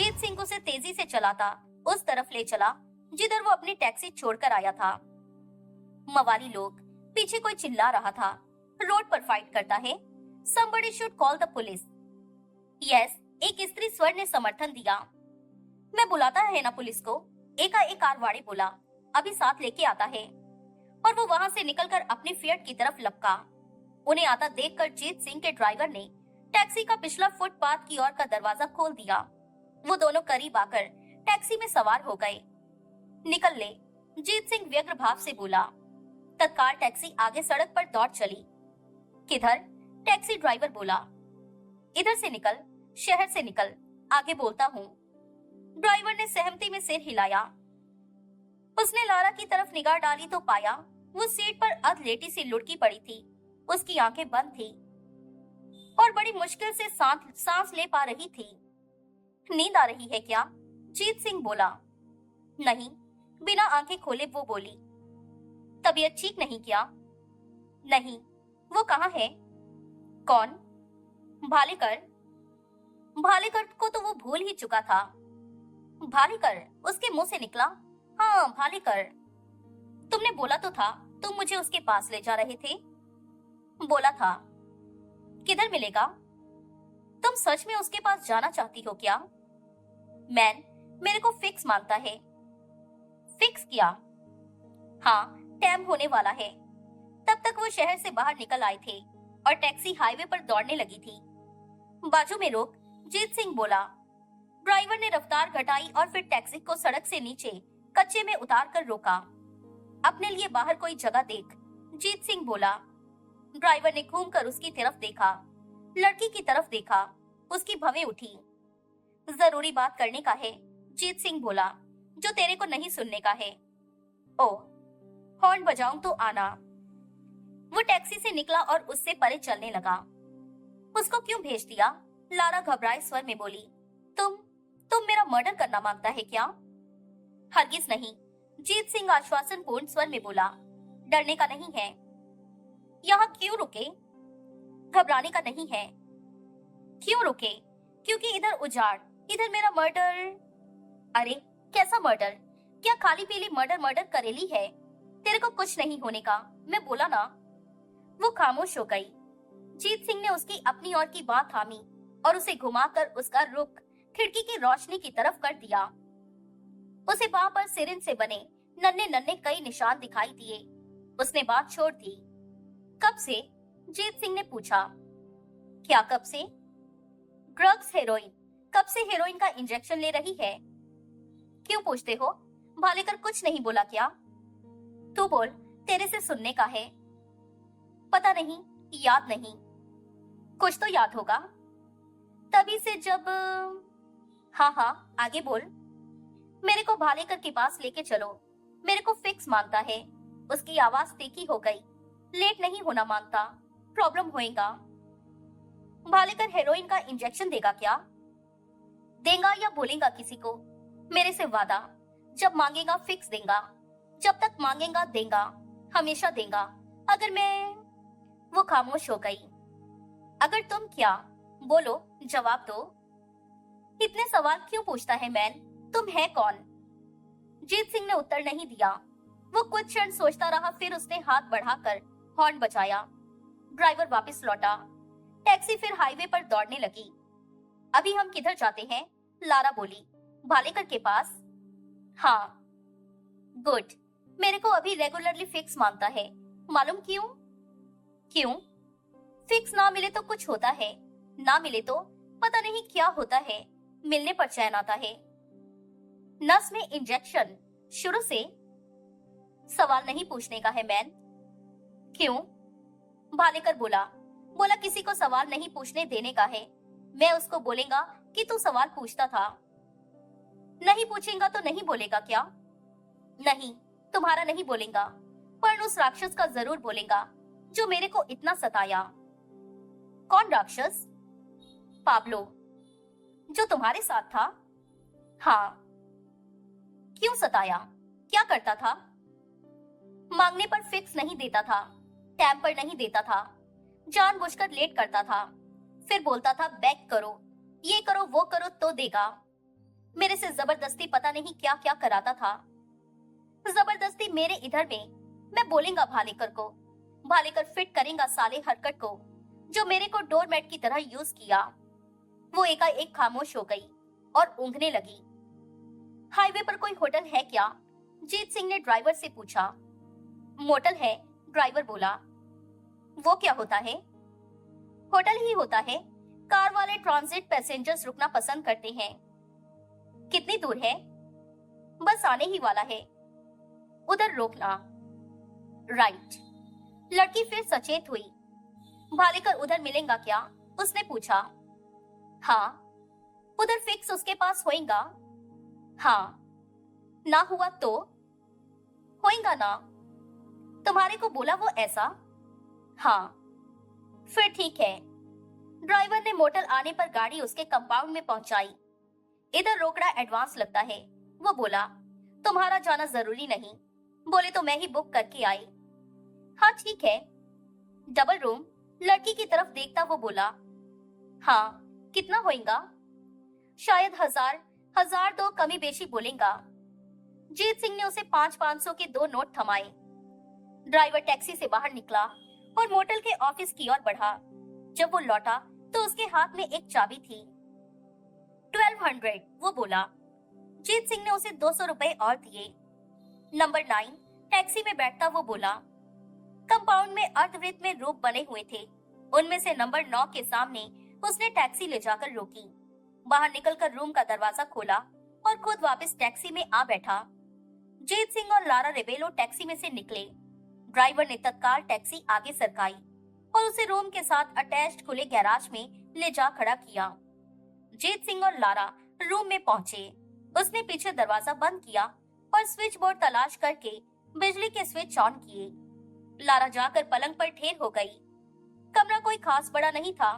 जीत सिंह उसे तेजी से चलाता उस तरफ ले चला जिधर वो अपनी टैक्सी छोड़कर आया था। मवाली लोग, पीछे कोई चिल्ला रहा था, रोड पर फाइट करता है, somebody should call the police। Yes, एक स्त्री स्वर ने समर्थन दिया। मैं बुलाता है ना पुलिस को, एकाएक आरवाड़ी बोला, अभी साथ लेके आता है। और वो वहां से निकलकर अपनी फिएट की तरफ लपका। उन्हें आता देखकर जीत सिंह के ड्राइवर ने टैक्सी का पिछला फुटपाथ की ओर का दरवाजा खोल दिया। वो दोनों करीब आकर टैक्सी में सवार हो गए। निकल ले, जीत सिंह व्यग्र भाव से बोला। तत्काल टैक्सी आगे सड़क पर दौड़ चली। किधर? टैक्सी ड्राइवर बोला। इधर से निकल, शहर से निकल, आगे बोलता हूँ। ड्राइवर ने सहमति में सिर हिलाया। उसने लारा की तरफ निगाह डाली तो पाया वो सीट पर अधलेटी सी लुढ़की पड़ी थी। उसकी आंखें बंद थी और बड़ी मुश्किल से सांस ले पा रही थी। नींद आ रही है क्या? जीत सिंह बोला। नहीं, बिना आंखें खोले वो बोली। तबीयत ठीक नहीं क्या? नहीं। वो कहाँ है? कौन? भालेकर। भालेकर को तो वो भूल ही चुका था। भालेकर, उसके मुंह से निकला। हाँ, भालेकर। तुमने बोला तो था तुम मुझे उसके पास ले जा रहे थे। बोला था। किधर मिलेगा? तुम सच में उसके पास जाना चाहती हो क्या? मैन मेरे को फिक्स मांगता है। फिक्स किया? हाँ, टाइम होने वाला है। तब तक वो शहर से बाहर निकल आए थे और टैक्सी हाईवे पर दौड़ने लगी थी। बाजू में रोक, जीत सिंह बोला। ड्राइवर ने रफ्तार घटाई और फिर टैक्सी को सड़क से नीचे कच्चे में उतार कर रोका। अपने लिए बाहर कोई जगह देख, जीत सिंह बोला। ड्राइवर ने घूमकर उसकी तरफ देखा, लड़की की तरफ देखा। उसकी भवें उठी। जरूरी बात करने का है, जीत सिंह बोला, जो तेरे को नहीं सुनने का है। ओ, हॉर्न बजाऊं तो आना। वो टैक्सी से निकला और उससे परे चलने लगा। उसको क्यों भेज दिया? लारा घबराए स्वर में बोली। तुम मेरा मर्डर करना मांगता है क्या? हरगिज नहीं, जीत सिंह आश्वासन पूर्ण स्वर में बोला। डरने का नहीं है। यहाँ क्यों रुके? घबराने का नहीं है। क्यों रुके? क्योंकि इधर उजाड़, इधर मेरा मर्डर। अरे कैसा मर्डर? क्या खाली पीली मर्डर करेली है? तेरे को कुछ नहीं होने का, मैं बोला ना। वो खामोश हो गई। जीत सिंह ने उसकी अपनी ओर की बात थामी और उसे घुमाकर उसका रुख खिड़की की रोशनी की तरफ कर दिया। उसे वहां पर सिरिंज से बने नन्हे नन्हे कई निशान दिखाई दिए। उसने बात छोड़ दी। कब से? जीत सिंह ने पूछा। क्या कब से? Drugs, heroin. कब से हेरोइन का इंजेक्शन ले रही है? क्यों पूछते हो? भालेकर कुछ नहीं बोला क्या? तू बोल, तेरे से सुनने का है। पता नहीं, याद नहीं। कुछ तो याद होगा। तभी से जब हाँ, आगे बोल। मेरे को भालेकर के पास लेके चलो, मेरे को फिक्स मांगता है। उसकी आवाज तीखी हो गई। लेट नहीं होना मांगता, प्रॉब्लम होएगा। भालेकर हेरोइन का इंजेक्शन देगा क्या? देगा या बोलेगा किसी को? मेरे से वादा, जब मांगेगा फिक्स देगा, जब तक मांगेगा देगा, हमेशा देगा। अगर मैं। वो खामोश हो गई। अगर तुम क्या? बोलो, जवाब दो। इतने सवाल क्यों पूछता है मैन? तुम है कौन? जीत सिंह ने उत्तर नहीं दिया। वो कुछ क्षण सोचता रहा, फिर उसने हाथ बढ़ाकर हॉर्न बजाया। ड्राइवर वापस लौटा। टैक्सी फिर हाईवे पर दौड़ने लगी। अभी हम किधर जाते हैं? लारा बोली। भालेकर के पास। हाँ। गुड। मेरे को अभी रेगुलरली फिक्स मांगता है। मालूम क्यों? क्यों? फिक्स ना मिले तो कुछ होता है, ना मिले तो पता नहीं क्या होता है। मिलने पर चैन आता है। नस में इंजेक्शन शुरू से? सवाल नहीं पूछने का है मैन। क्यों? भालेकर बोला। किसी को सवाल नहीं पूछने देने का है। मैं उसको बोलेगा कि तू सवाल पूछता था। नहीं पूछेगा तो नहीं बोलेगा क्या? नहीं, तुम्हारा नहीं बोलेगा, पर उस राक्षस का जरूर बोलेगा जो मेरे को इतना सताया। कौन राक्षस? पाब्लो, जो तुम्हारे साथ था। हाँ। क्यों सताया? क्या करता था? मांगने पर फिक्स नहीं देता था, टाइम पर नहीं देता था, जानबूझकर लेट करता था, फिर बोलता था बैक करो, ये करो वो करो तो देगा। मेरे से जबरदस्ती पता नहीं क्या क्या कराता था। जबरदस्ती मेरे इधर में। मैं बोलेगा भालेकर को, भालेकर फिट करेगा साले हरकत को जो मेरे को डोरमेट की तरह यूज किया। वो एकाएक खामोश हो गई और ऊँघने लगी। हाईवे पर कोई होटल है क्या? जीत सिंह ने ड्राइवर से पूछा। मोटल है, ड्राइवर बोला। वो क्या होता है? होटल ही होता है। कार वाले ट्रांजिट पैसेंजर्स रुकना पसंद करते हैं। कितनी दूर है? बस आने ही वाला है। उधर रोकना। राइट। लड़की फिर सचेत हुई। भालेकर उधर मिलेगा क्या? उसने पूछा। हाँ। उधर फिक्स उसके पास होएगा? हाँ। ना हुआ तो? होएगा ना। तुम्हारे को बोला वो ऐसा? हाँ। फिर ठीक है। ड्राइवर ने मोटल आने पर गाड़ी उसके कंपाउंड में पहुंचाई। इधर रोकड़ा एडवांस लगता है, वो बोला। तुम्हारा जाना जरूरी नहीं, बोले तो मैं ही बुक करके आई। हाँ ठीक है। Double room? लड़की की तरफ देखता वो बोला। हाँ। कितना होएगा? शायद 1000, 1002 कमी बेशी बोलेगा। जीत सिंह ने उसे 500-500 के 2 नोट थमाए। ड्राइवर टैक्सी से बाहर निकला और मोटल के ऑफिस की ओर बढ़ा। जब वो लौटा तो उसके हाथ में एक चाबी थी। 1200, वो बोला। जीत सिंह ने उसे 200 रुपए और दिए। नंबर 9 टैक्सी में बैठता वो बोला। कंपाउंड में अर्धवृत्त में रूप बने हुए थे। उनमें से नंबर 9 के सामने उसने टैक्सी ले जाकर रोकी। बाहर निकलकर रूम का दरवाजा खोला और खुद वापस टैक्सी में आ बैठा। जीत सिंह और लारा रेबेलो टैक्सी में से निकले। ड्राइवर ने तत्काल टैक्सी आगे सरकाई और उसे रूम के साथ अटैच्ड खुले गैराज में ले जा खड़ा किया। जीत सिंह और लारा रूम में पहुंचे। उसने पीछे दरवाजा बंद किया और स्विच बोर्ड तलाश करके बिजली के स्विच ऑन किए। लारा जाकर पलंग पर ढेर हो गई। कमरा कोई खास बड़ा नहीं था।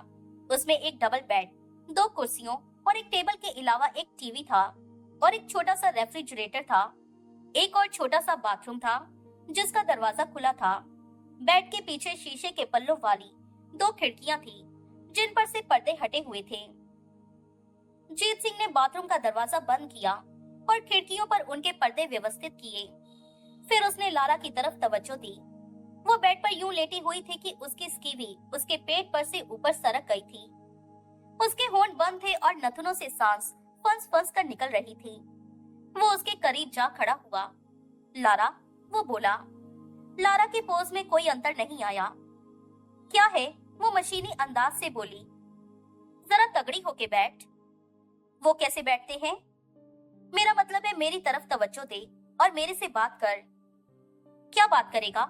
उसमें एक डबल बेड, 2 कुर्सियों और एक टेबल के अलावा एक टीवी था और एक छोटा सा रेफ्रिजरेटर था। एक और छोटा सा बाथरूम था जिसका दरवाजा खुला था। बेड के पीछे शीशे के पल्लों वाली 2 खिड़कियां थी जिन पर से पर्दे हटे हुए थे। जीत सिंह ने बाथरूम का दरवाजा बंद किया और खिड़कियों पर उनके पर्दे व्यवस्थित किए। फिर उसने लारा की तरफ तवज्जो दी। वो बेड पर यूं लेटी हुई थी कि उसकी स्कीवी उसके पेट पर से ऊपर सरक गई थी। उसके होंठ बंद थे और नथुनों से सांस फंस फंस कर निकल रही थी। वो उसके करीब जा खड़ा हुआ। लारा, वो बोला। लारा के पोज में कोई अंतर नहीं आया। क्या है? वो मशीनी अंदाज से बोली। जरा तगड़ी होके बैठ। वो कैसे बैठते हैं? मेरा मतलब है मेरी तरफ तवज्जो दे और मेरे से बात कर। क्या बात करेगा?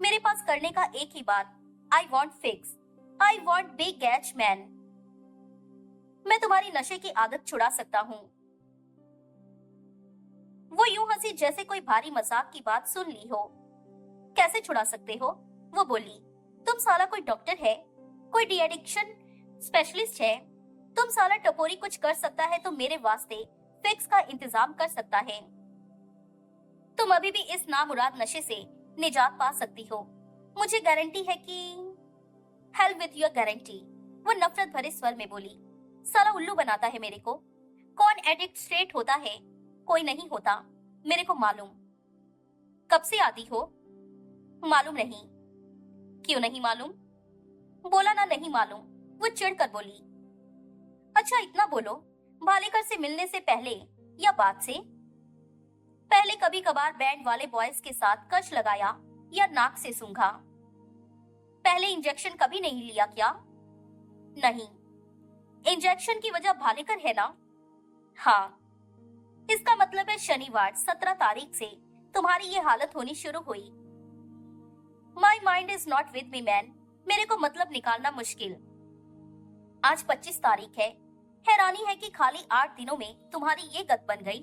मेरे पास करने का एक ही बात। I want fix. I want big H man. मैं तुम्हारी नशे की आदत छुड़ा सकता हूँ। वो यूं हंसी जैसे कोई भारी मजाक की बात सुन ली हो। कैसे छुड़ा सकते हो? वो बोली। तुम साला कोई डॉक्टर है, कोई डी एडिक्शन स्पेशलिस्ट है? तुम साला टपोरी कुछ कर सकता है तो मेरे वास्ते फिक्स का इंतजाम कर सकता है। तुम अभी भी इस नामुराद नशे से निजात पा सकती हो। मुझे गारंटी है कि हेल्प विद योर गारंटी। वो नफरत भरे स्वर में बोली। साला उल्लू बनाता है मेरे को। कौन एडिक्ट स्ट्रेट होता है? कोई नहीं होता, मेरे को मालूम। कब से आदी हो? मालूम नहीं। क्यों नहीं मालूम? बोला ना नहीं मालूम। वो चिढ़कर बोली। अच्छा इतना बोलो, भालेकर से मिलने से पहले या बाद से? पहले कभी कभार बैंड वाले बॉयज के साथ कश लगाया या नाक से सूंघा। पहले इंजेक्शन कभी नहीं लिया क्या? नहीं। इंजेक्शन की वजह भालेकर है ना? हाँ। इसका मतलब है शनिवार 17 तारीख से तुम्हारी ये हालत होनी शुरू हुई। My mind is not with me man. मेरे को मतलब निकालना मुश्किल। आज 25 तारीख है। हैरानी है कि खाली 8 दिनों में तुम्हारी ये गत बन गई।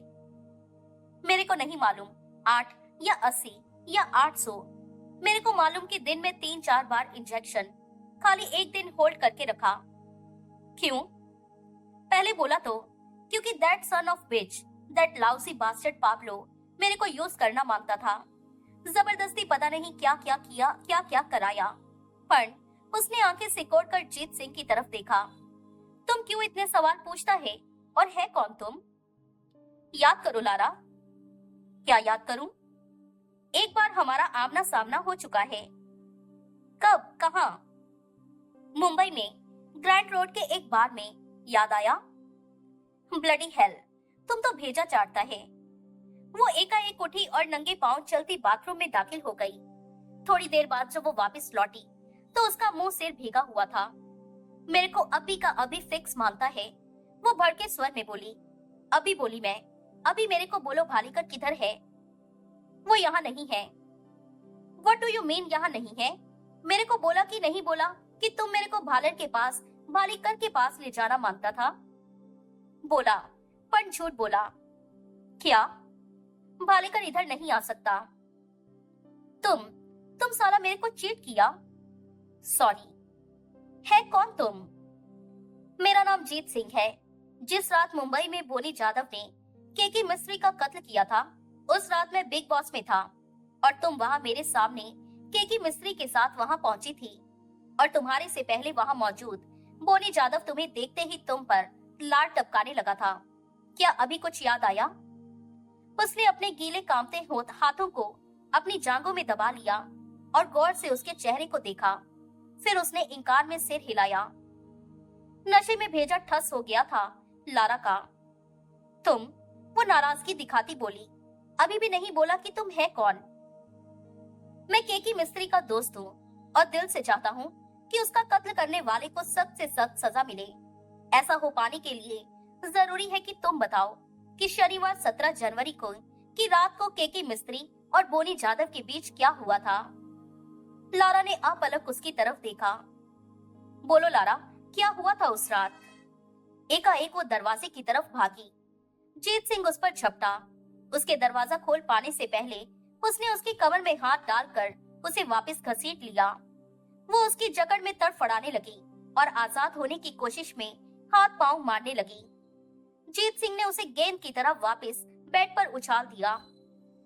मेरे को नहीं मालूम 8 या 80 या 800। मेरे को मालूम कि दिन में 3-4 बार इंजेक्शन, खाली एक दिन होल्ड करके रखा। क्यों? पहले बोला तो क्योंकि that son of bitch, that lousy bastard Pablo मेरे को यूज करना मांगता था। जबरदस्ती पता नहीं क्या क्या किया, क्या क्या कराया। पर उसने आंखें सिकोड़कर जीत सिंह की तरफ देखा। तुम क्यों इतने सवाल पूछता है? और है कौन तुम? याद करो लारा। क्या याद करूं? एक बार हमारा आमना सामना हो चुका है। कब? कहाँ? मुंबई में ग्रैंड रोड के एक बार में। याद आया? ब्लडी हेल, तुम तो भेजा चाटता है। वो एकाएक उठी और नंगे पांव चलती बाथरूम में दाखिल हो गई। थोड़ी देर बाद जब वो वापस लौटी तो उसका मुंह सिर भीगा हुआ था। मेरे को अभी का अभी फिक्स मानता है, वो भड़के स्वर में बोली। अभी बोली मैं, अभी मेरे को बोलो भालीकर किधर है? वो यहाँ नहीं है। व्हाट डू यू मीन यहाँ नहीं है? मेरे को बोला कि नहीं बोला कि तुम मेरे को भालर के पास, भालीकर के पास ले जाना मांगता था? बोला, पर झूठ बोला। क्या? भालीकर इधर नहीं आ सकता। तुम साला मेरे को चीट किया। सॉरी। है कौन तुम? मेरा नाम जीत सिंह है। जिस रात मुंबई में बोनी जादव ने केके मिस्त्री का कत्ल किया था, उस रात मैं बिग बॉस में था और तुम वहां मेरे सामने केके मिस्त्री के साथ वहां पहुंची थी और तुम्हारे से पहले वहां मौजूद बोनी जादव तुम्हें देखते ही तुम पर लाड टपकाने लगा था। क्या अभी कुछ याद आया? उसने अपने गीले कांपते हाथों को अपनी जांघों में दबा लिया और गौर से उसके चेहरे को देखा। फिर उसने इंकार में सिर हिलाया। नशे में भेजा ठस हो गया था लारा का। तुम? वो नाराजगी दिखाती बोली। अभी भी नहीं बोला कि तुम है कौन? मैं केकी मिस्त्री का दोस्त हूँ और दिल से चाहता हूँ कि उसका कत्ल करने वाले को सख्त से सख्त सजा मिले। ऐसा हो पाने के लिए जरूरी है कि तुम बताओ कि शनिवार 17 जनवरी को की रात को केके मिस्त्री और बोनी जादव के बीच क्या हुआ था? लारा ने अपलक उसकी तरफ देखा। बोलो लारा, क्या हुआ था उस रात? एकाएक वो दरवाजे की तरफ भागी। जीत सिंह उस पर झपटा। उसके दरवाजा खोल पाने से पहले उसने उसकी कमर में हाथ डालकर उसे वापस घसीट लिया। वो उसकी जकड़ में तड़फड़ाने लगी और आजाद होने की कोशिश में हाथ पांव मारने लगी। जीत सिंह ने उसे गेंद की तरह वापस बेड पर उछाल दिया।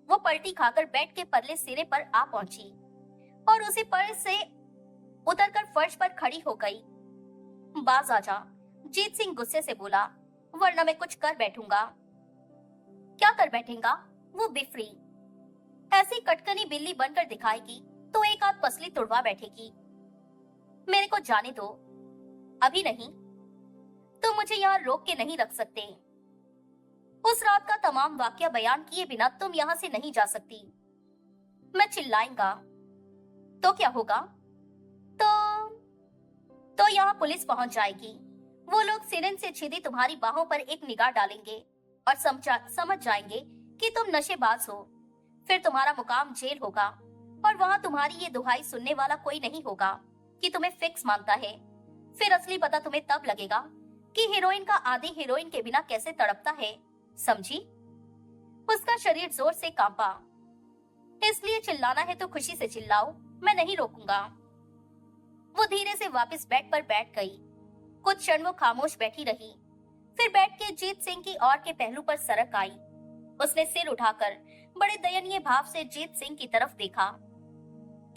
वो पलटी खाकर बेड के परले सिरे पर आ पहुंची और उसे पर से उतरकर फर्श पर खड़ी हो गई। बाज आजा, जीत सिंह गुस्से से बोला, वरना मैं कुछ कर बैठूंगा। क्या कर बैठेगा? वो बिफरी। ऐसी कटकनी बिल्ली बनकर दिखाएगी तो एक आध पसली तुड़वा बैठेगी। मेरे को जाने दो। अभी नहीं। तुम मुझे यहाँ रोक के नहीं रख सकते। उस रात का तमाम वाकया बयान किए बिना तुम यहाँ से नहीं जा सकती। मैं चिल्लाएंगा तो क्या होगा? तो यहाँ पुलिस पहुंच जाएगी। वो लोग सिरेन से छिदी तुम्हारी बाहों पर एक निगाह डालेंगे और समझ जाएंगे कि तुम नशेबाज हो। फिर तुम्हारा मुकाम जेल होगा और वहाँ तुम्हारी ये दुहाई सुनने वाला कोई नहीं होगा कि तुम्हें फिक्स मांगता है। फिर असली पता तुम्हें तब लगेगा कि हीरोइन का आदि हीरोइन के बिना कैसे तड़पता है। समझी? उसका शरीर जोर से कांपा। इसलिए चिल्लाना है तो खुशी से चिल्लाओ, मैं नहीं रोकूंगा। वो धीरे से वापस बेड पर बैठ गई। कुछ क्षण वो खामोश बैठी रही, फिर बैठ के जीत सिंह की ओर के पहलू पर सरक आई। उसने सिर उठाकर बड़े दयनीय भाव से जीत सिंह की तरफ देखा।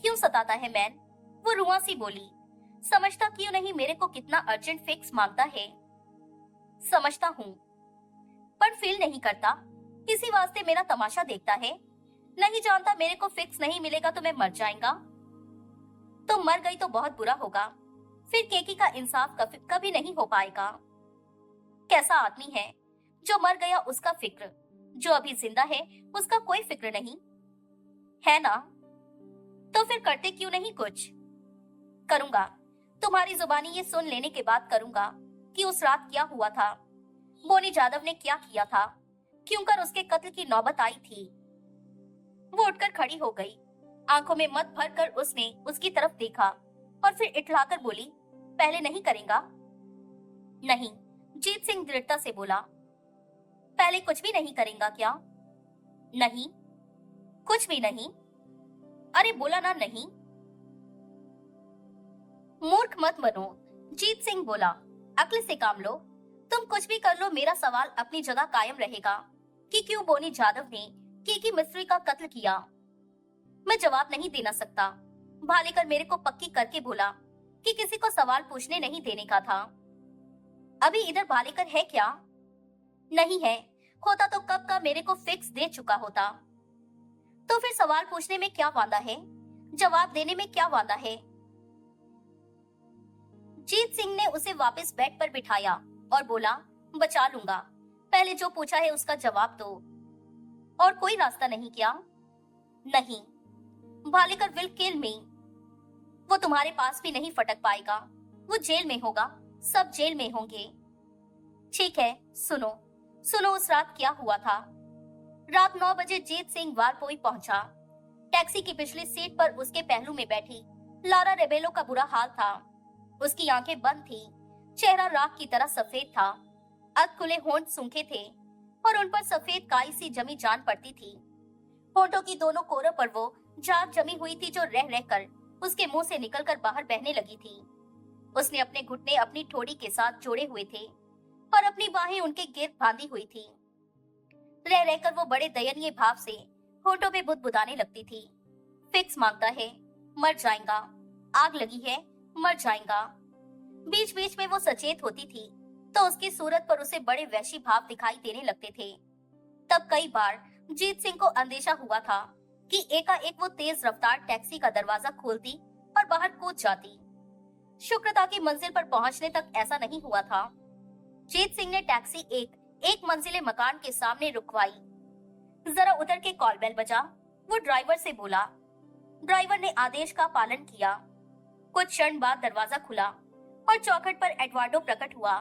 क्यों सताता है मैन? वो रुआंसी बोली। समझता क्यों नहीं मेरे को कितना अर्जेंट फिक्स मांगता है? समझता हूँ, पर फील नहीं करता। इसी वास्ते मेरा तमाशा देखता है। नहीं जानता मेरे को फिक्स नहीं मिलेगा तो मैं मर जाएगा। तो मर गई तो बहुत बुरा होगा। फिर केकी का इंसाफ कभी नहीं हो पाएगा। कैसा आदमी है जो मर गया उसका फिक्र, जो अभी जिंदा है उसका कोई फिक्र नहीं है ना? तो फिर करते क्यों नहीं कुछ? करूंगा। तुम्हारी जुबानी ये सुन लेने के बाद करूंगा कि उस रात क्या हुआ था, बोनी जादव ने क्या किया था, क्यों कर उसके कत्ल की नौबत आई थी। वो उठकर खड़ी हो गई। आंखों में मत भर कर उसने उसकी तरफ देखा और फिर इठलाकर बोली, पहले नहीं करेगा? नहीं, जीत सिंह दृढ़ता से बोला। पहले कुछ भी नहीं करेगा क्या? नहीं, कुछ भी नहीं। अरे बोला ना नहीं। मूर्ख मत बनो, जीत सिंह बोला। अक्ल से काम लो। तुम कुछ भी कर लो, मेरा सवाल अपनी जगह कायम रहेगा कि क्यों बोनी जादव ने केकी मिस्त्री का कत्ल किया। मैं जवाब नहीं देना सकता। भालेकर मेरे को पक्की करके बोला कि किसी को सवाल पूछने नहीं देने का था। अभी इधर भालेकर है क्या? नहीं है। होता तो कब का मेरे को फिक्स दे चुका होता। तो फिर सवाल पूछने में क्या वादा है, जवाब देने में क्या वादा है। जीत सिंह ने उसे वापस बेड पर बिठाया और बोला, बचा लूंगा, पहले जो पूछा है उसका जवाब दो। और कोई रास्ता नहीं क्या? नहीं, भालेकर विल किल मी। वो तुम्हारे पास भी नहीं फटक पाएगा, वो जेल में होगा, सब जेल में होंगे। ठीक है, सुनो सुनो उस रात क्या हुआ था। रात 9 बजे जीत सिंह वारपोई पहुंचा। टैक्सी की पिछली सीट पर उसके पहलू में बैठी लारा रेबेलो का बुरा हाल था। उसकी आंखें बंद थी, चेहरा राख की तरह सफेद था, अध खुले होंठ सूखे थे और उन पर सफेद काई सी जमी जान पड़ती थी। होंठों की दोनों कोरों पर वो झाग जमी हुई थी जो रह रहकर उसके मुंह से निकलकर बाहर बहने लगी थी। उसने अपने घुटने अपनी ठोड़ी के साथ जोड़े हुए थे और अपनी बाहें उनके गिर्द बांधी हुई थी। रह रहकर वो बड़े दयनीय भाव से होठों पे बुदबुदाने लगती थी। फिक्स मांगता है, मर जाएगा, आग लगी है, मर जाएगा। बीच बीच में वो सचेत होती थी तो उसकी सूरत पर उसे बड़े वैशी भाव दिखाई देने लगते थे। तब कई बार जीत सिंह को अंदेशा हुआ था कि एकाएक वो तेज रफ्तार टैक्सी का दरवाजा खोलती और बाहर कूद जाती। शुक्र था कि मंजिल पर पहुंचने तक ऐसा नहीं हुआ था। जीत सिंह ने टैक्सी एक मंजिले मकान के सामने रुकवाई। जरा उतर के कॉल बेल बजा। वो ड्राइवर से बोला। ड्राइवर ने आदेश का पालन किया। कुछ क्षण बाद दरवाजा खुला और चौखट पर एडवार्डो प्रकट हुआ।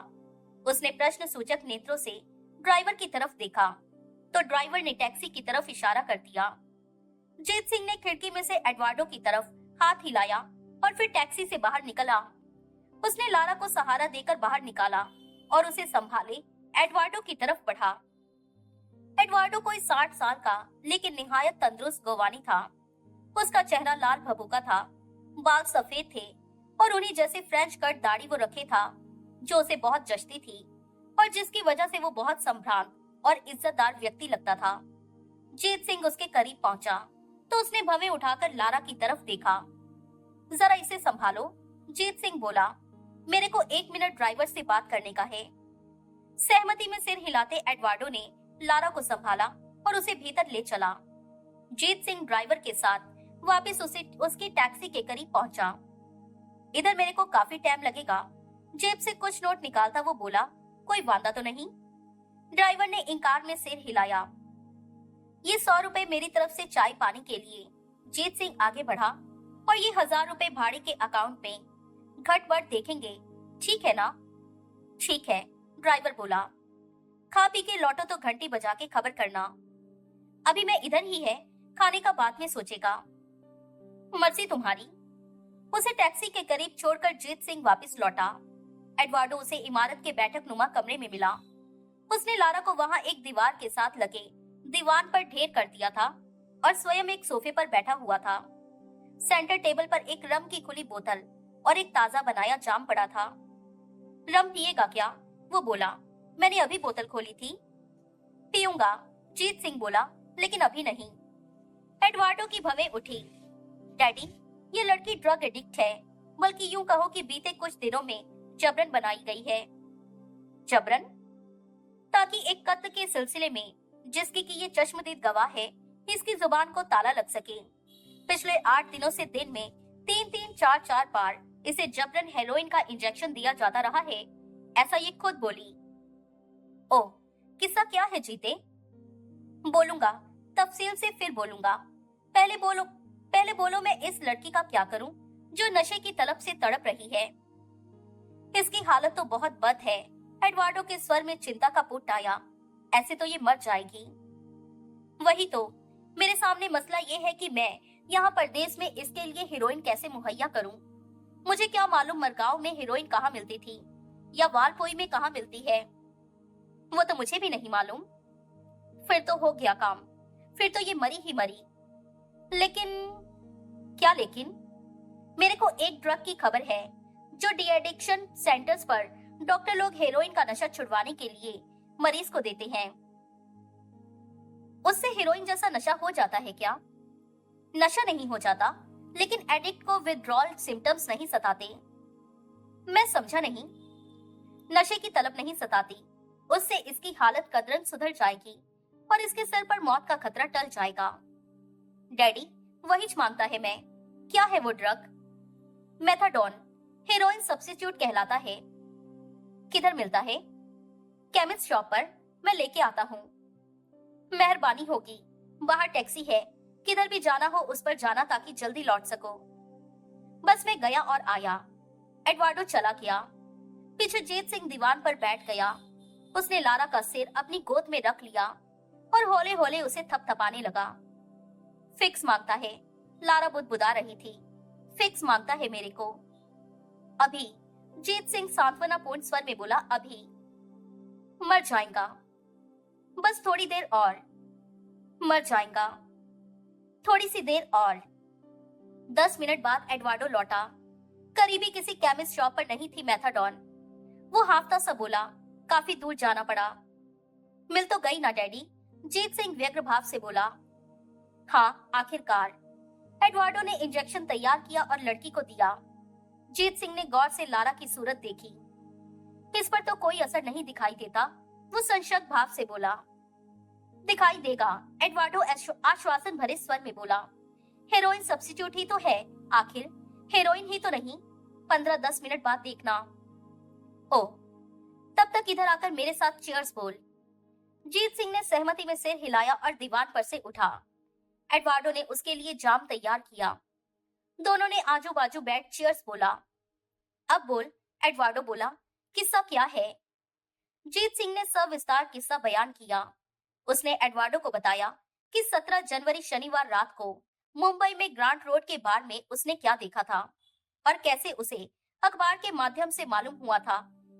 उसने प्रश्न सूचक नेत्रों से ड्राइवर की तरफ देखा तो ड्राइवर ने टैक्सी की तरफ इशारा कर दिया। जीत सिंह ने खिड़की में से एडवार्डो की तरफ हाथ हिलाया और फिर टैक्सी से बाहर निकला। उसने लारा को सहारा देकर बाहर निकाला और उसे संभाले एडवार्डो की तरफ बढ़ा। एडवार्डो कोई 60 साल का लेकिन निहायत तंदुरुस्त गोवानी था। उसका चेहरा लाल भभूका था, बाल सफेद थे और उन्हीं जैसे फ्रेंच कट दाढ़ी वो रखे था जो उसे बहुत जचती थी और जिसकी वजह से वो बहुत संभ्रांत और इज्जतदार व्यक्ति लगता था। जीत सिंह उसके करीब पहुंचा तो उसने भवें उठाकर लारा की तरफ देखा। जरा इसे संभालो, जीत सिंह बोला। मेरे को 1 मिनट ड्राइवर से बात करने का है। सहमति में सिर हिलाते एडवार्डो ने लारा को संभाला और उसे भीतर ले चला। जीत सिंह ड्राइवर के साथ वापस उसकी टैक्सी के करीब पहुंचा। इधर मेरे को काफी टाइम लगेगा। जेब से कुछ नोट निकालता वो बोला, कोई वादा तो नहीं? ड्राइवर ने इंकार में सिर हिलाया। ये 100 रुपए मेरी तरफ से चाय पानी के लिए। जीत सिंह आगे बढ़ा। और ये 1000 रुपए भाड़े के अकाउंट में घट-बढ़ देखेंगे, ठीक है ना? ठीक है, ड्राइवर बोला। खा पी के लौटो तो घंटी बजा के खबर करना। अभी मैं इधर ही है, खाने का बाद में सोचेगा। मर्जी तुम्हारी। उसे टैक्सी के करीब छोड़कर जीत सिंह वापस लौटा। एडवार्डो उसे इमारत के बैठक नुमा कमरे में मिला। उसने लारा को वहां एक दीवार के साथ लगे दीवान पर ढेर कर दिया था और स्वयं एक सोफे पर बैठा हुआ था। सेंटर टेबल पर एक रम की खुली बोतल और एक ताजा बनाया जाम पड़ा था। रम पिएगा क्या? वो बोला। मैंने अभी बोतल खोली थी। पीऊंगा, जीत सिंह बोला, लेकिन अभी नहीं। एडवार्डो की भवें उठी। डैडी, ये लड़की ड्रग एडिक्ट है, बल्कि यूं कहो कि बीते कुछ दिनों में जबरन बनाई गई है। जबरन? ताकि एक कत्ल के सिलसिले में जिसकी कि ये चश्मदीद गवाह है, इसकी जुबान को ताला लग सके। पिछले 8 दिनों से दिन में 3-3, 4-4 बार इसे जबरन हेरोइन का इंजेक्शन दिया जाता रहा है, ऐसा ये खुद बोली। ओ, किस्सा क्या है जीते? बोलूंगा, तफसील से फिर बोलूंगा। पहले बोलो मैं इस लड़की का क्या करूं जो नशे की तलब से तड़प रही है। इसकी हालत तो बहुत बद है। एडवार्डो के स्वर में चिंता का पुट आया। ऐसे तो ये मर जाएगी। वही तो, मेरे सामने मसला ये है कि मैं यहाँ परदेश में इसके लिए हीरोइन कैसे मुहैया करूं। मुझे क्या मालूम मरगांव में हीरोइन कहाँ मिलती थी या वालपोई में कहाँ मिलती है, वो तो मुझे भी नहीं मालूम। फिर तो हो गया काम, फिर तो ये मरी ही मरी। लेकिन क्या लेकिन? मेरे को एक ड्रग की खबर है जो डी एडिक्शन सेंटर्स पर डॉक्टर लोग हेरोइन का नशा छुड़वाने के लिए मरीज को देते हैं। उससे हीरोइन जैसा नशा हो जाता है क्या? नशा नहीं हो जाता, लेकिन एडिक्ट को विथड्रॉल सिम्टम्स नहीं सताते। मैं समझा नहीं। नशे की तलब नहीं सताती, उससे इसकी हालत कदरन सुधर जाएगी और इसके सर पर मौत का खतरा टल जाएगा। डैडी, वही मांगता है मैं। क्या है वो ड्रग? मेथाडोन, हेरोइन सब्स्टिट्यूट कहलाता है। किधर मिलता है? केमिस्ट शॉप पर, मैं लेके आता हूँ। मेहरबानी होगी, बाहर टैक्सी है, किधर भी जाना हो उस पर जाना ताकि जल्दी लौट सको। बस में गया और आया। एडवार्डो चला गया। पीछे जीत सिंह दीवान पर बैठ गया। उसने लारा का सिर अपनी गोद में रख लिया और हौले हौले उसे थपथपाने लगा। फिक्स मांगता है, लारा बुदबुदा रही थी। फिक्स मांगता है मेरे को। अभी, जीत सिंह सांत्वनापूर्ण स्वर में बोला, अभी। मर जाएगा, बस थोड़ी देर और। मर जाएगा, थोड़ी सी देर और। 10 मिनट बाद एडवार्डो लौटा। करीबी किसी केमिस्ट शॉप पर नहीं थी मेथाडोन। वो हाफता सा बोला, काफी दूर जाना पड़ा। मिल तो गई ना डैडी? जीत सिंह व्यग्र भाव से बोला। हाँ, आखिरकार। एडवार्डो ने इंजेक्शन तैयार किया और लड़की को दिया। जीत सिंह ने गौर से लारा की सूरत देखी। इस पर तो कोई असर नहीं दिखाई देता। वो संशय भाव से बोला। दिखाई देगा, एडवार्डो आश्वासन भरे स्वर में बोला। हेरोइन सब्स्टिट्यूट ही तो है, आखिर हेरोइन ही तो नहीं। 15-10 मिनट बाद देखना। ओ, तब तक इधर आकर मेरे साथ चीयर्स बोल। जीत सिंह ने सहमति में सिर हिलाया और दीवान पर से उठा। एडवार्डो ने उसके लिए जाम तैयार किया। दोनों ने आजू बाजू बैठ चीयर्स बोला। अब बोल, एडवार्डो बोला, किस्सा क्या है? जीत सिंह ने सविस्तार किस्सा बयान किया। उसने एडवार्डो को बताया कि 17 जनवरी शनिवार रात को मुंबई में ग्रांट रोड के बार में उसने क्या देखा था और कैसे उसे अखबार के माध्यम से मालूम हुआ था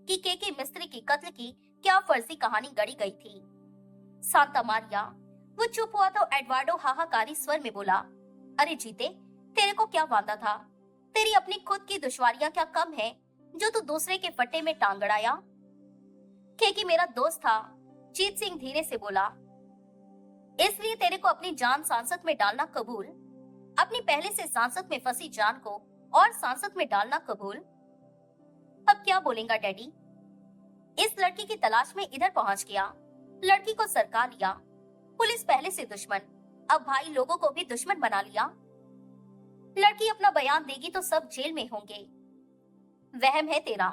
कि के मिस्त्री की कत्ल की क्या फर्जी कहानी गढ़ी गई थी। Santa Maria. वो चुप हुआ तो एडवार्डो हाहाकारी स्वर में बोला, अरे जीते, तेरे को क्या बांधा था? तेरी अपनी खुद की दुश्वारियां क्या कम है जो तू दूसरे के फट्टे में टांग अड़ाया? केकी मेरा दोस्त था, जीत सिंह धीरे से बोला। इसलिए तेरे को अपनी जान सांसत में डालना कबूल? अपनी पहले से सांसत में फंसी जान को और सांसत में डालना कबूल? अब क्या बोलेगा डैडी? इस लड़की की तलाश में इधर पहुंच गया, लड़की को सरका लिया। पुलिस पहले से दुश्मन, अब भाई लोगों को भी दुश्मन बना लिया। लड़की अपना बयान देगी तो सब जेल में होंगे। वहम है तेरा।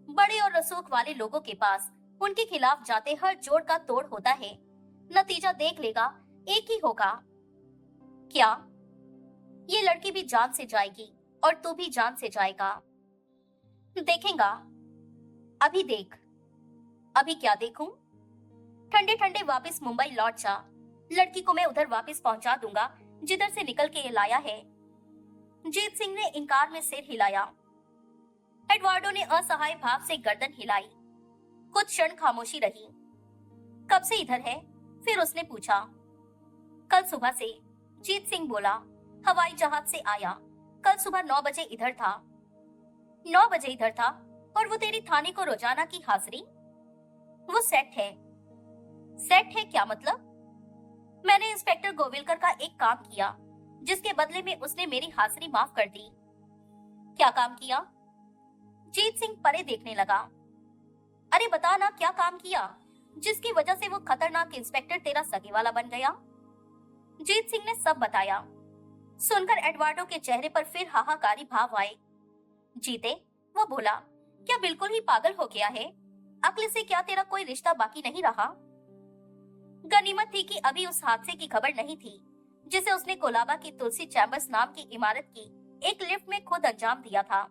बड़े और रसूख वाले लोगों के पास उनके खिलाफ जाते हर जोड़ का तोड़ होता है। नतीजा देख लेगा, एक ही होगा। क्या? ये लड़की भी जान से जाएगी और तू भी जान से जाएगा। देखेगा। अभी देख। अभी क्या देखूं? ठंडे ठंडे वापस मुंबई लौट जा। लड़की को मैं उधर वापस पहुंचा दूंगा जिधर से निकल के ये लाया है। जीत सिंह ने इनकार में सिर हिलाया। एडवार्डो ने असहाय भाव से गर्दन हिलाई। कुछ क्षण खामोशी रही। कब से इधर है? फिर उसने पूछा। कल सुबह से, जीत सिंह बोला। हवाई जहाज से आया। कल सुबह 9 बजे इधर था। 9 बजे इधर था और वो तेरी थाने को रोजाना की हाजिरी? वो सेट है। सेट है क्या मतलब? मैंने इंस्पेक्टर गोविलकर का एक काम किया जिसके बदले में उसने मेरी हाजिरी माफ कर दी। क्या काम किया? जीत सिंह परे देखने लगा। अरे बता ना, क्या काम किया जिसकी वजह से वो खतरनाक इंस्पेक्टर तेरा सगे वाला बन गया? जीत सिंह ने सब बताया। सुनकर एडवार्डो के चेहरे पर फिर हाहाकारी भाव आए। जीते, वो बोला, क्या बिल्कुल ही पागल हो गया है? अक्ल से क्या तेरा कोई रिश्ता बाकी नहीं रहा? गनीमत थी कि अभी उस हादसे की खबर नहीं थी जिसे उसने कोलाबा की तुलसी चैम्बर्स नाम की इमारत की एक लिफ्ट में खुद अंजाम दिया था,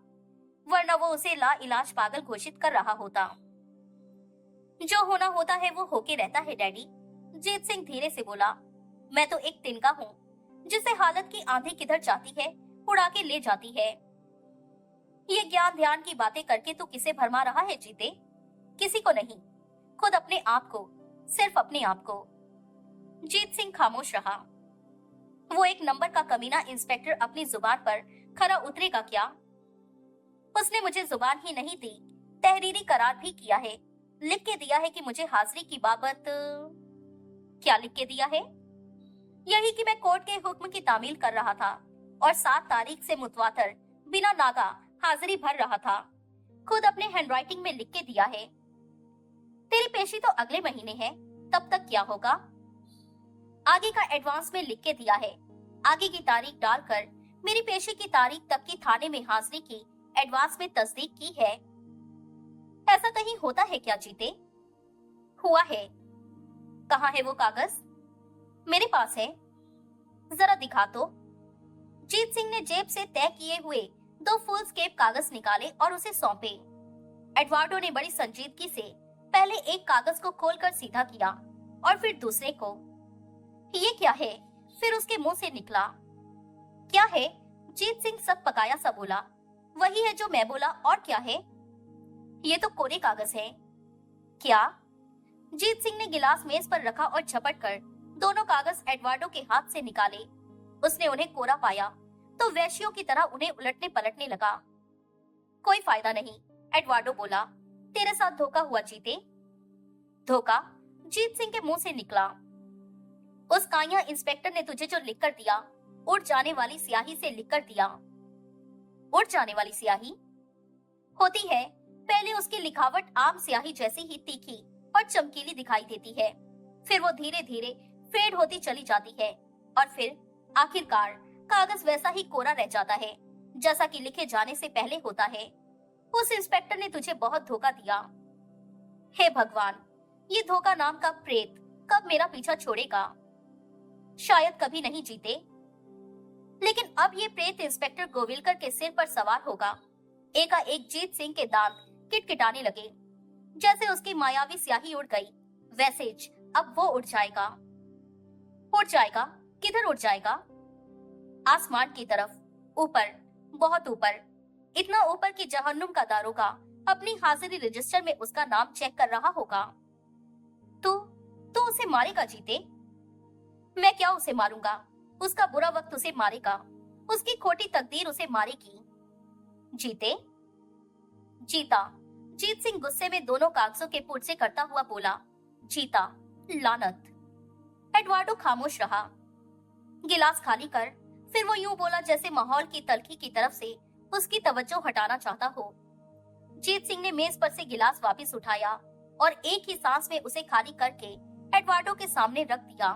वरना वो उसे ला इलाज पागल घोषित कर रहा होता। जो होना होता है वो होके रहता है डैडी, जीत सिंह धीरे से बोला। मैं तो एक तिनका हूँ जिसे हालत की आंधी किधर जाती है उड़ा के ले जाती है। ये ज्ञान ध्यान की बातें करके तू किसे भरमा रहा है जीते? किसी को नहीं, खुद अपने आप को, सिर्फ अपने आप को। जीत सिंह खामोश रहा। वो एक नंबर का कमीना इंस्पेक्टर अपनी जुबान पर खरा उतरेगा क्या? उसने मुझे जुबान ही नहीं दी, तहरीरी करार भी किया है, लिख के दिया है कि मुझे हाजिरी की बाबत। क्या लिख के दिया है? यही कि मैं कोर्ट के हुक्म की तामील कर रहा था और 7 तारीख से मुतवातर बिना नागा हाजिरी भर रहा था। खुद अपने हैंडराइटिंग में लिख के दिया है। तेरी पेशी तो अगले महीने है, तब तक क्या होगा? आगे का एडवांस में लिख के दिया है। आगे की तारीख डालकर मेरी पेशी की तारीख तक की थाने में हाजिरी की एडवांस में तस्दीक की है। ऐसा कहीं होता है क्या जीते? हुआ है। कहाँ है वो कागज? मेरे पास है, जरा दिखा तो। जीत सिंह ने जेब से तय किए हुए 2 फुलस्केप कागज निकाले और उसे सौंपे। एडवार्डो ने बड़ी संजीदगी से पहले एक कागज को खोलकर सीधा किया और फिर दूसरे को। ये क्या है? फिर उसके मुंह से निकला। क्या है? जीत सिंह सब पकाया सा बोला। वही है जो मैं बोला, और क्या है? ये तो कोरे कागज है। क्या? जीत सिंह ने गिलास मेज पर रखा और झपट कर दोनों कागज एडवार्डो के हाथ से निकाले। उसने उन्हें कोरा पाया तो वैश्यों की तरह उन्हें उलटने पलटने लगा। कोई फायदा नहीं, एडवार्डो बोला। तेरे साथ धोखा हुआ जीते। धोखा? जीत सिंह के मुंह से निकला। उस काया इंस्पेक्टर ने तुझे जो लिखकर दिया, उड़ जाने वाली स्याही से लिखकर दिया। उड़ जाने वाली स्याही होती है, पहले उसकी लिखावट आम स्याही जैसी ही तीखी और चमकीली दिखाई देती है, फिर वो धीरे धीरे फेड होती चली जाती है और फिर आखिरकार कागज वैसा ही कोरा रह जाता है जैसा कि लिखे जाने से पहले होता है। उस इंस्पेक्टर ने तुझे बहुत धोखा दिया। हे भगवान, ये धोखा नाम का प्रेत कब मेरा पीछा छोड़ेगा? शायद कभी नहीं जीते। लेकिन अब ये प्रेत इंस्पेक्टर गोविलकर के सिर पर सवार होगा। एकाएक जीत सिंह के दांत किटकिटाने लगे। जैसे उसकी मायावी स्याही उड़ गई, वैसे अब वो उड़ जाएगा। उड़ जाएगा? किधर उड़ जाएगा? आसमान की तरफ, ऊपर, बहुत ऊपर, इतना ऊपर कि जहन्नुम का दारोगा अपनी हाजिरी रजिस्टर में उसका नाम चेक कर रहा होगा। तू उसे मारेगा जीते? मैं क्या उसे मारूंगा? उसका बुरा वक्त उसे मारेगा, उसकी खोटी तकदीर उसे मारेगी। जीते? जीता? जीत सिंह गुस्से में दोनों कागजों के पुर्जे करता हुआ बोला। जीता? लानत। एडवार्डो खामोश रहा। गिलास खाली कर फिर वो यूं बोला जैसे माहौल की तलखी की तरफ से उसकी तवज्जो हटाना चाहता हो। जीत सिंह ने मेज पर से गिलास वापस उठाया और एक ही सांस में उसे खाली करके एडवार्डो के सामने रख दिया।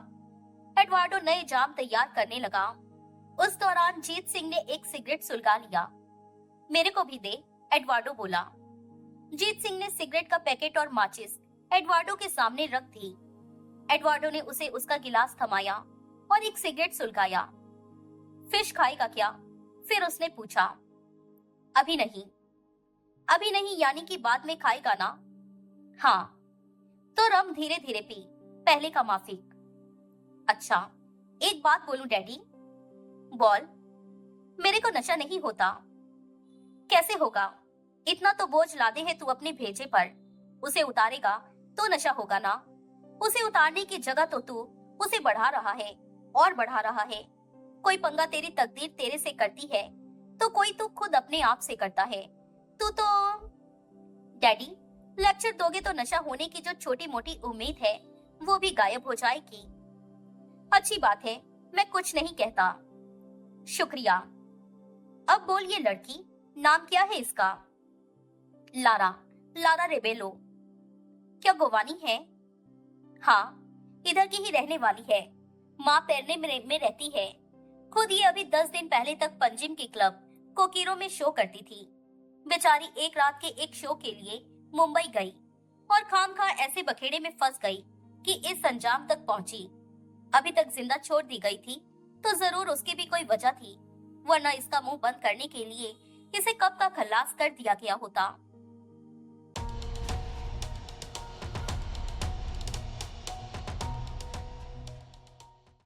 एडवार्डो नए जाम तैयार करने लगा। उस दौरान जीत सिंह ने एक सिगरेट सुलगा लिया। मेरे को भी दे, एडवार्डो बोला। जीत सिंह ने सिगरेट का पैकेट और माचिस एडवार्डो के सामने रख दी। एडवार्डो ने उसे उसका गिलास थमाया और एक सिगरेट सुलगाया। फिश खाएगा क्या? फिर उसने पूछा। अभी नहीं। अभी नहीं यानी कि बाद में खाएगा ना? हाँ। तो रम धीरे धीरे पी, पहले का माफिक। अच्छा, एक बात बोलूं डैडी? बोल। मेरे को नशा नहीं होता। कैसे होगा? इतना तो बोझ लादे है तू अपने भेजे पर, उसे उतारेगा तो नशा होगा ना? उसे उतारने की जगह तो तू उसे बढ़ा रहा है और बढ़ा रहा है। कोई पंगा तेरी तकदीर तेरे से करती है तो कोई तू खुद अपने आप से करता है। तू तो डैडी, लेक्चर दोगे तो नशा होने की जो छोटी मोटी उम्मीद है वो भी गायब हो जाएगी। अच्छी बात है, मैं कुछ नहीं कहता। शुक्रिया। अब बोल, ये लड़की नाम क्या है इसका? Lara, Lara Rebello. क्या गोवानी है? हाँ, इधर की ही रहने वाली है। माँ पैरने में रहती है। खुद ये अभी 10 दिन पहले तक पंजिम की क्लब कोकीरो में शो करती थी। बेचारी एक रात के एक शो के लिए मुंबई गई और खामखा ऐसे बखेड़े में फंस गई कि इस अंजाम तक पहुंची। अभी तक जिंदा छोड़ दी गई थी तो जरूर उसकी भी कोई वजह थी, वरना इसका मुंह बंद करने के लिए इसे कब का खल्लास कर दिया गया होता।